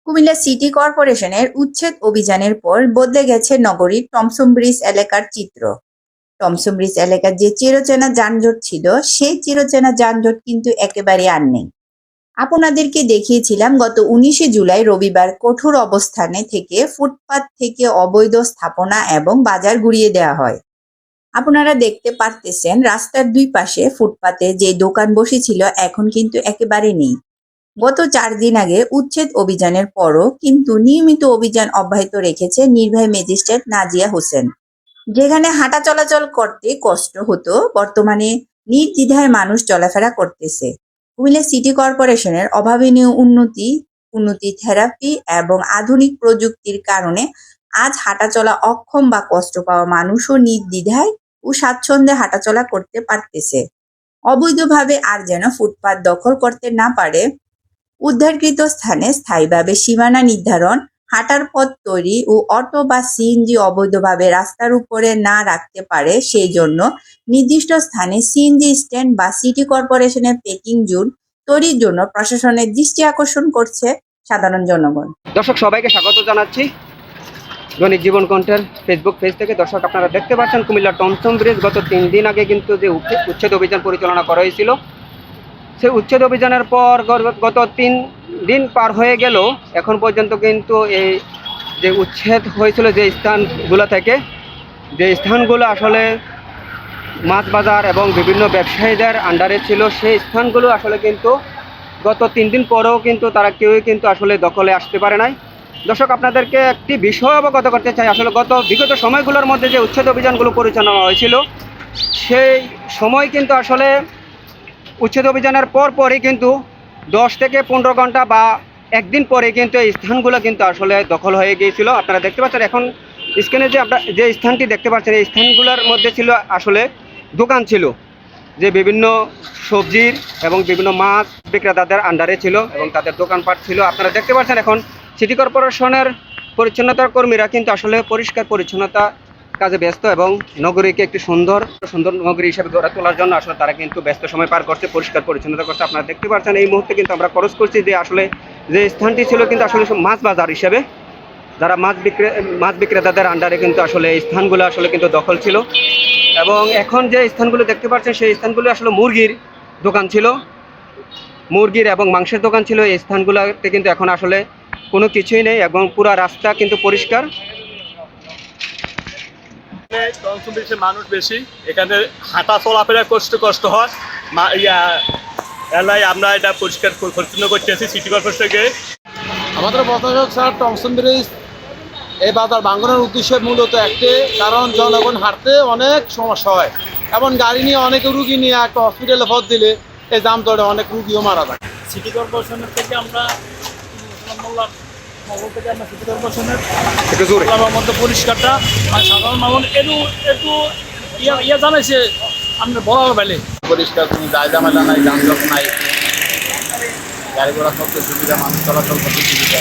Comilla city কর্পোরেশনের উচ্ছেদ অভিযানের পর বদলে গেছে নগরীর টমসম ব্রিজ এলাকার চিত্র। টমসম ব্রিজ এলাকার যে চিরচেনা যানজট ছিল, সেই চিরচেনা যানজট কিন্তু একেবারে আর নেই। আপনাদেরকে দেখিয়েছিলাম গত 19শে জুলাই রবিবার কঠোর অবস্থানে থেকে ফুটপাত থেকে অবৈধ স্থাপনা এবং বাজার গুড়িয়ে দেওয়া হয়। আপনারা দেখতে পারতেছেন রাস্তার দুই পাশে ফুটপাতে যে দোকান বসেছিল এখন কিন্তু একেবারে নেই। গত 4 দিন আগে উচ্ছেদ অভিযানের পরও কিন্তু নিয়মিত অভিযান অব্যাহত রেখেছে নির্বাহী ম্যাজিস্ট্রেট নাজিয়া হোসেন। যেখানে হাঁটা চলাচল করতে কষ্ট হতো, বর্তমানে নির্দ্বিধায় মানুষ চলাফেরা করতেছে। কুমিল্লা সিটি কর্পোরেশনের অভাবনীয় উন্নতি থেরাপি এবং আধুনিক প্রযুক্তির কারণে আজ হাঁটাচলা অক্ষম বা কষ্ট পাওয়া মানুষও নির্দ্বিধায় ও স্বাচ্ছন্দ্যে হাঁটাচলা করতে পারতেছে। অবৈধভাবে আর যেন ফুটপাত দখল করতে না পারে, উদ্ধারকৃত স্থানে স্থায়ীভাবে সীমানা নির্ধারণ, হাঁটার পথ তৈরি ও অটো বা সিএনজি অবৈধভাবে রাস্তার উপরে না রাখতে পারে সেই জন্য নির্দিষ্ট স্থানে সিএনজি স্ট্যান্ড বা সিটি কর্পোরেশনের পার্কিং জোন তৈরির জন্য প্রশাসনের দৃষ্টি আকর্ষণ করছে সাধারণ জনগণ। দর্শক সবাইকে স্বাগত জানাচ্ছি দৈনিক জীবন কণ্ঠের ফেসবুক পেজ থেকে। দর্শক আপনারা দেখতে পাচ্ছেন কুমিল্লার টমসম ব্রিজ গত 3 দিন আগে কিন্তু যে উচ্ছেদ অভিযান পরিচালনা করা হয়েছিল, সেই উচ্ছেদ অভিযানের পর গত 3 দিন পার হয়ে গেল, এখন পর্যন্ত কিন্তু এই যে উচ্ছেদ হয়েছিল যে স্থানগুলো থেকে, যে স্থানগুলো আসলে মাছ বাজার এবং বিভিন্ন ব্যবসায়ীদের আন্ডারে ছিল, সেই স্থানগুলো আসলে কিন্তু গত 3 দিন পরেও কিন্তু তারা কেউই কিন্তু আসলে দখলে আসতে পারে নাই। দর্শক আপনাদেরকে একটি বিষয় অবগত করতে চাই, আসলে বিগত সময়গুলোর মধ্যে যে উচ্ছেদ অভিযানগুলো পরিচালনা হয়েছিল, সেই সময় কিন্তু আসলে উচ্ছেদ অভিযানের পরই কিন্তু 10 থেকে 15 ঘন্টা বা একদিন পরে কিন্তু এই স্থানগুলো কিন্তু আসলে দখল হয়ে গিয়েছিল। আপনারা দেখতে পাচ্ছেন এখন স্ক্রিনে যে স্থানটি দেখতে পাচ্ছেন, এই স্থানগুলোর মধ্যে ছিল আসলে দোকান ছিল, যে বিভিন্ন সবজির এবং বিভিন্ন মাছ বিক্রেতাদের আন্ডারে ছিল এবং তাদের দোকানপাট ছিল। আপনারা দেখতে পাচ্ছেন এখন সিটি কর্পোরেশনের পরিচ্ছন্নতার কর্মীরা কিন্তু আসলে পরিষ্কার পরিচ্ছন্নতা কাজে ব্যস্ত এবং নগরীকে একটি সুন্দর নগরী হিসেবে গড়ে তোলার জন্য আসলে তারা কিন্তু ব্যস্ত সময় পার করছে, পরিষ্কার পরিচ্ছন্নতা করছে। আপনারা দেখতে পাচ্ছেন এই মুহূর্তে কিন্তু আমরা ক্রস করছি যে আসলে যে স্থানটি ছিল কিন্তু আসলে মাছ বাজার হিসেবে, যারা মাছ বিক্রেতাদের আন্ডারে কিন্তু আসলে এই স্থানগুলো আসলে কিন্তু দখল ছিল। এবং এখন যে স্থানগুলো দেখতে পাচ্ছেন, সেই স্থানগুলো আসলে মুরগির দোকান ছিল, মুরগির এবং মাংসের দোকান ছিল। এই স্থানগুলোতে কিন্তু এখন আসলে কোনো কিছুই নেই এবং পুরো রাস্তা কিন্তু পরিষ্কার। মানুষ বেশি, এখানে হাঁটা চলাফেরা কষ্ট হয়। আমরা এটা পরিষ্কার পরিচ্ছন্ন করতেছি সিটি কর্পোরেশনকে। আমাদের প্রশাসক স্যার টমসম ব্রিজ এই বাজার ভাঙনের উদ্দেশ্যে মূলত একটি কারণ, জনগণ হাঁটতে অনেক সমস্যা হয় এবং গাড়ি নিয়ে অনেক রুগী নিয়ে একটা হসপিটালে ভর দিলে এই জাম ধরে অনেক রুগীও মারা যায়। সিটি কর্পোরেশনের থেকে আমরা সিটি কর্পোরেশনের মধ্যে পরিষ্কারটা আর সাধারণ মানুষ একটু জানাইছে আমরা বলার বেলে পরিষ্কার কোনো জায়গা নাই, যানজট নাই, গাড়ি ঘোড়া চলতে সুবিধা, মানুষ চলাচল করতে সুবিধা।